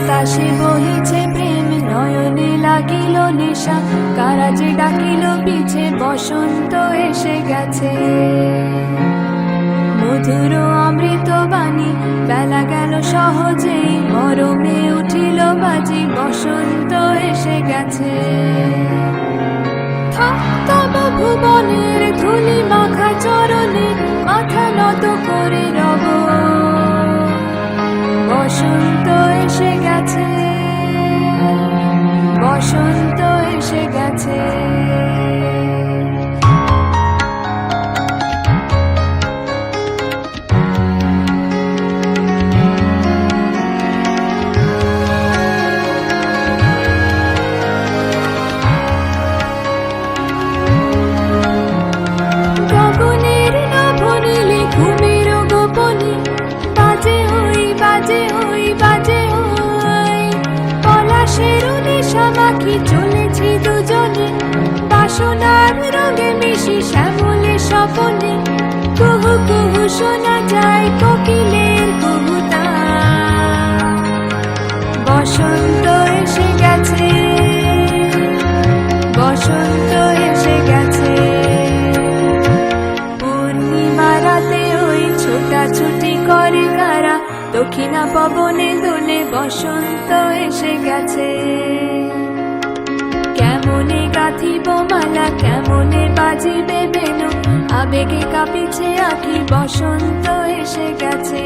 বাতাসে বহিছে প্রেম, নয়নে লাগিল নেশা, কারা যে ডাকিল পিছে, বসন্ত এসে গেছে। মধুর অমৃত বাণী, বেলা গেল সহজেই, মরমে উঠিল বাজি, বসন্ত এসে গেছে। তব ভুবনের ধুলি মাখা চরণে, মাথা নত করে রব, বসন্ত এসে গেছে, বসন্ত এসে গেছে। গগনের নভনীলে ঘুমের গোপনে, বাজে ওই বাজে ওই বাজে ওই, পলাশের নেশা মাখি চলেছি দুজনে, বাসনার রঙে মিশি শ্যামলে স্বপনে, কুহু কুহু শোনা যায় কোকিলের কুহুতান। বসন্ত এসে গেছে, বসন্ত এসে গেছে। পূর্ণিমা রাতে ওই ছোটাছুটি করে কারা, দক্ষিণা পবনে দোলে, বসন্ত এসে গেছে। কেমনে গাঁথিব মালা, কেমনে বাজিবে বেনু, আবেগে কাঁপিছে আঁখি, বসন্ত এসে গেছে।